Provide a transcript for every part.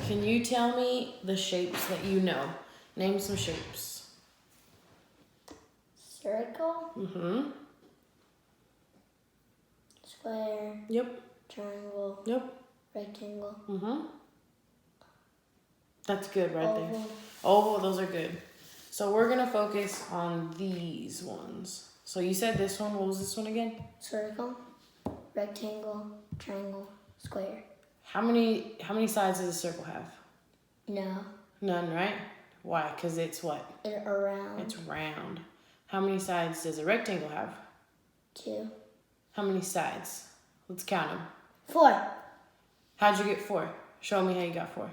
can you tell me the shapes that you know? Name some shapes. Circle. Mm-hmm. Square. Yep. Triangle. Yep. Rectangle. Mm-hmm. That's good right there. Oval. Oval, those are good. So we're gonna focus on these ones. So you said this one, what was this one again? Circle. Rectangle. Triangle. Square. How many sides does a circle have? No. None, right? Why? Because it's what? It's around. It's round. How many sides does a rectangle have? 2. How many sides? Let's count them. 4. How'd you get 4? Show me how you got 4.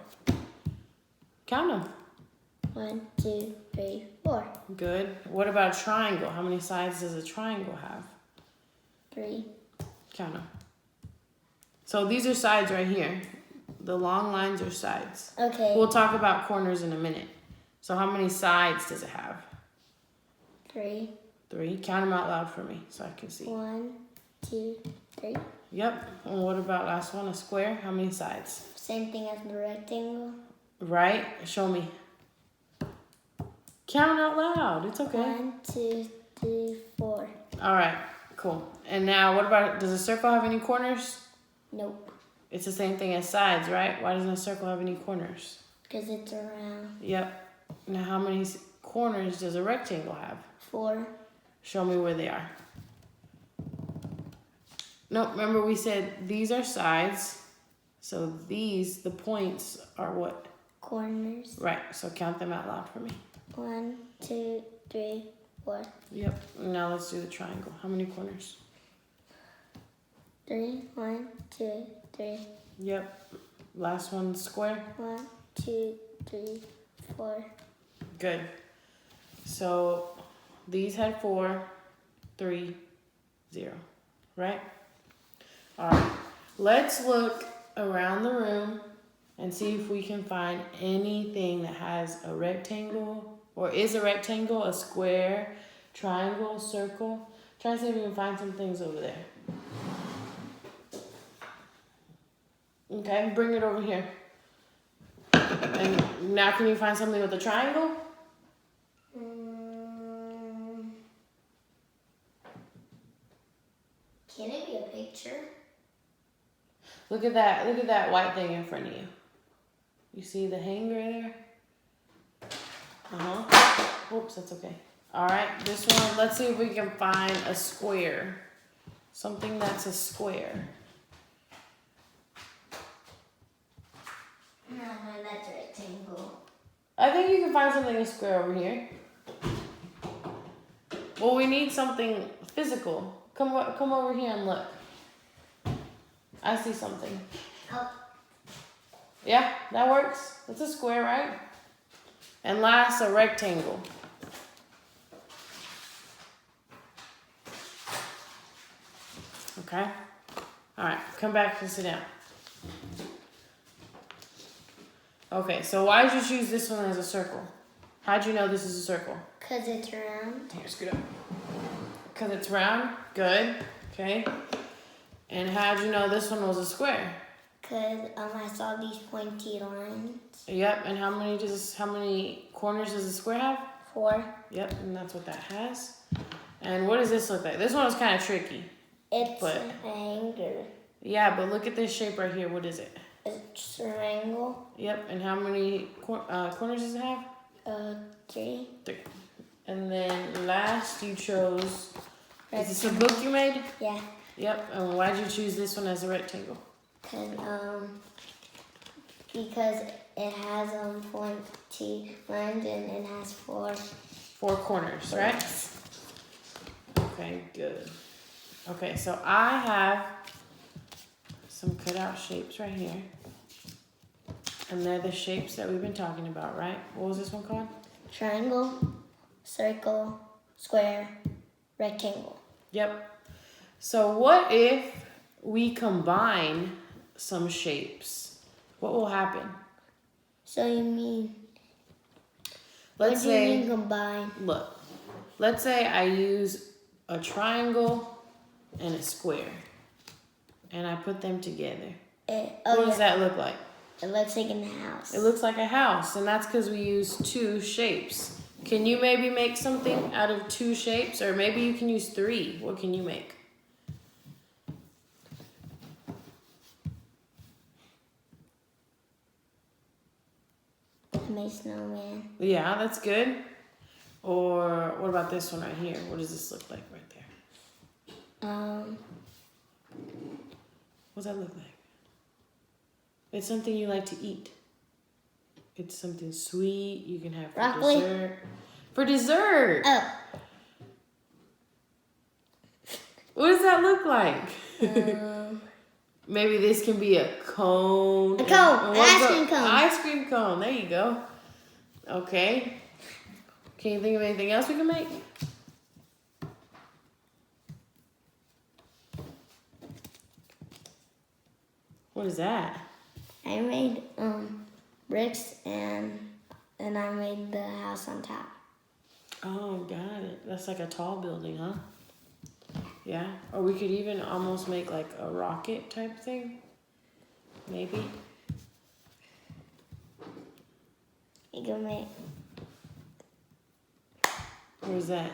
Count them. 1, 2, 3, 4. Good. What about a triangle? How many sides does a triangle have? 3. Count them. So these are sides right here. The long lines are sides. Okay. We'll talk about corners in a minute. So how many sides does it have? 3. 3. Count them out loud for me so I can see. 1, 2, 3. Yep. And what about last one? A square? How many sides? Same thing as the rectangle. Right? Show me. Count out loud. It's okay. 1, 2, 3, 4. All right. Cool. And now what about, does a circle have any corners? Nope. It's the same thing as sides, right? Why doesn't a circle have any corners? Because it's around. Yep. Now how many corners does a rectangle have? 4. Show me where they are. No, remember we said these are sides. So these, the points are what? Corners. Right. So count them out loud for me. 1, 2, 3, 4. Yep. Now let's do the triangle. How many corners? 3. 1, 2, 3. Yep. Last one, square. 1, 2, 3, 4. Good. So these had 4, 3, 0. Right? All right. Let's look around the room and see if we can find anything that has a rectangle or is a rectangle, a square, triangle, circle. Try to see if we can find some things over there. Okay, bring it over here. And now can you find something with a triangle? Can it be a picture? Look at that white thing in front of you. You see the hanger there? Oops, that's okay. All right, this one, let's see if we can find a square. Something that's a square. No, that's a rectangle. I think you can find something a square over here. Well, we need something physical. Come over here and look. I see something. Oh. Yeah, that works. That's a square, right? And last, a rectangle. Okay? All right, come back and sit down. Okay, so why did you choose this one as a circle? How'd you know this is a circle? Because it's round. Here, scoot up. Because it's round? Good. Okay. And how'd you know this one was a square? Because I saw these pointy lines. Yep, and how many corners does a square have? 4. Yep, and that's what that has. And what does this look like? This one is kind of tricky. It's But- an angle. Yeah, but look at this shape right here. What is it? It's a triangle. Yep, and how many corners does it have? 3. 3. And then last you chose, is this a book you made? Yeah. Yep, and why'd you choose this one as a rectangle? Because it has pointy lines and it has 4. 4 corners, right? Okay, good. Okay, so I have some cutout shapes right here. And they're the shapes that we've been talking about, right? What was this one called? Triangle, circle, square, rectangle. Yep. So what if we combine some shapes? What will happen? So you mean, Let's what do you say, mean combine? look, let's say I use a triangle and a square. And I put them together. What does that look like? It looks like in the house. It looks like a house, and that's because we use two shapes. Can you maybe make something out of two shapes? Or maybe you can use three. What can you make? My snowman. Yeah, that's good. Or what about this one right here? What does this look like right there? What does that look like? It's something you like to eat. It's something sweet you can have for Broccoli. dessert. For dessert! Oh. What does that look like? Maybe this can be a cone. A cone. An ice cream cone. Ice cream cone. There you go. Okay. Can you think of anything else we can make? What is that? I made bricks and I made the house on top. Oh, got it. That's like a tall building, huh? Yeah. Or we could even almost make like a rocket type thing. Maybe. You can make. What is that?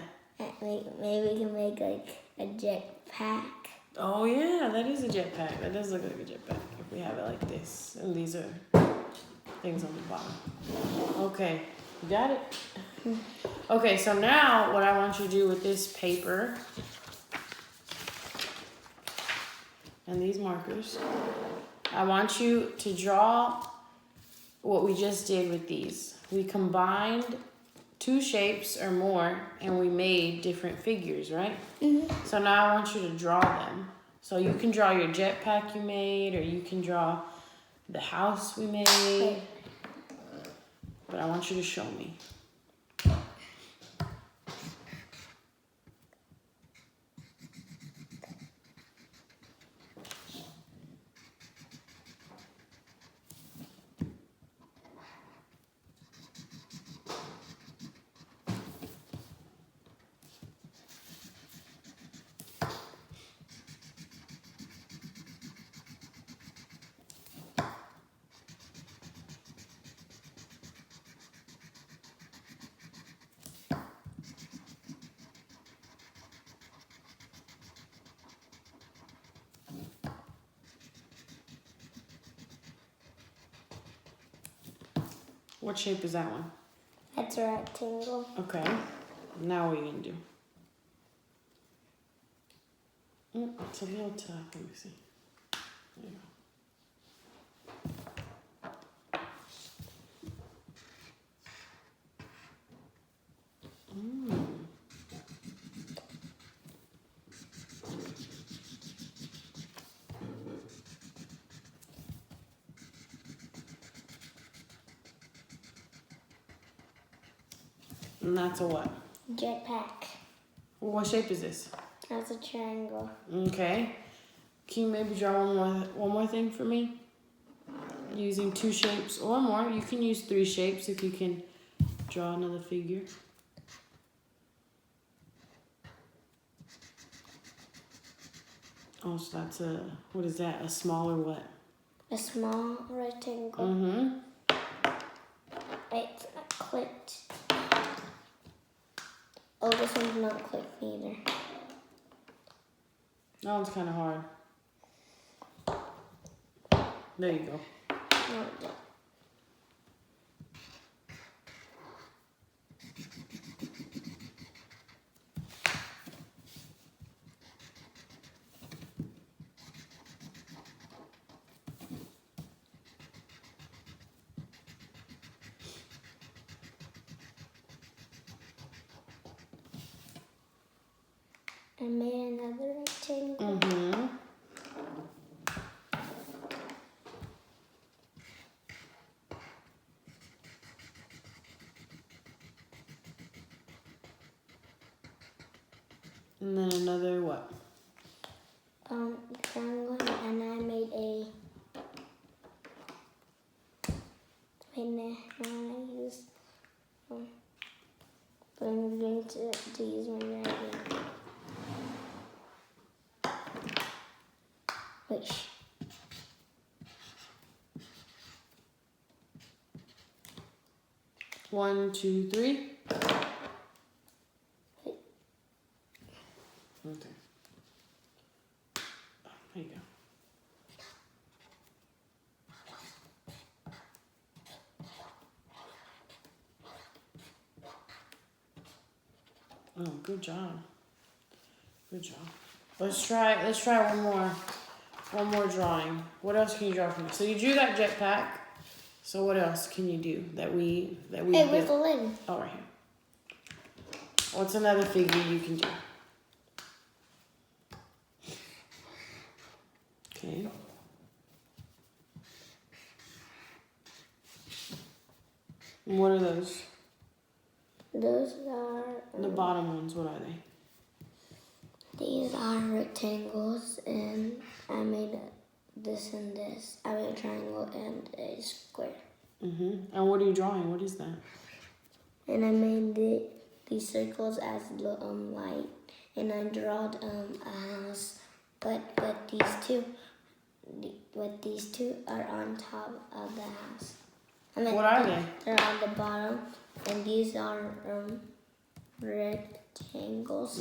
Maybe we can make like a jetpack. Oh yeah, that is a jetpack. That does look like a jetpack if we have it like this. And these are things on the bottom. Okay, you got it? Okay, so now what I want you to do with this paper and these markers, I want you to draw what we just did with these. We combined two shapes or more and we made different figures, right? Mm-hmm. So now I want you to draw them. So you can draw your jetpack you made, or you can draw the house we made. But I want you to show me. What shape is that one? That's a rectangle. Okay. Now what are you gonna do? It's a little tough. Let me see. There you go. And that's a what? Jetpack. What shape is this? That's a triangle. Okay. Can you maybe draw one more thing for me? Using two shapes or more. You can use three shapes if you can draw another figure. Oh, so that's what is that? A smaller what? A small rectangle. Mm-hmm. Wait, it's not clicked. Oh, this one's not clicked either. That one's kind of hard. There you go. No, it didn't. I made another rectangle. Mm-hmm. And then another what? Triangle, and I made a. Now I use. But I'm going to use my right hand. Wish. 1, 2, 3. Okay. There you go. Oh, good job. Good job. Let's try one more drawing. What else can you draw for me? So you drew that jetpack. So what else can you do that we Hey, where's the lid? Oh, right here. What's another figure you can do? Okay. And what are those? Those are... The bottom ones, what are they? These are rectangles, and I made this and this. I made a triangle and a square. And what are you drawing? What is that? And I made these circles as the light, and I drawed a house. But these two are on top of the house. What are they? They're on the bottom, and these are rectangles.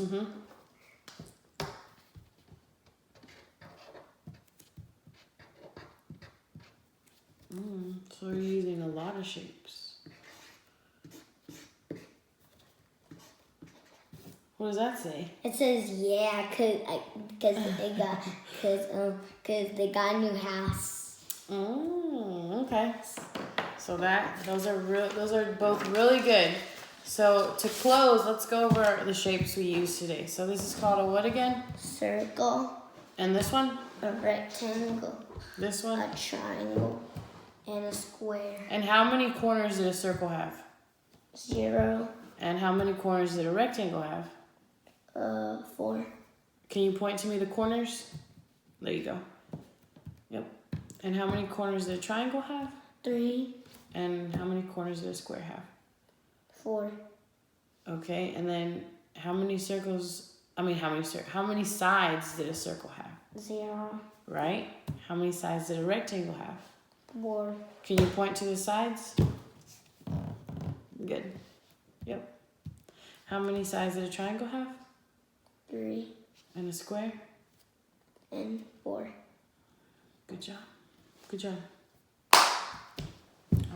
So you're using a lot of shapes. What does that say? It says yeah, cause they got a new house. Oh, okay. So those are both really good. So to close, let's go over the shapes we used today. So this is called a what again? Circle. And this one? A rectangle. This one? A triangle. And a square. And how many corners did a circle have? 0. And how many corners did a rectangle have? 4. Can you point to me the corners? There you go. Yep. And how many corners did a triangle have? 3. And how many corners did a square have? 4. Okay, and then how many sides did a circle have? 0. Right? How many sides did a rectangle have? 4. Can you point to the sides? Good. Yep. How many sides did a triangle have? 3. And a square? And 4. Good job. Good job.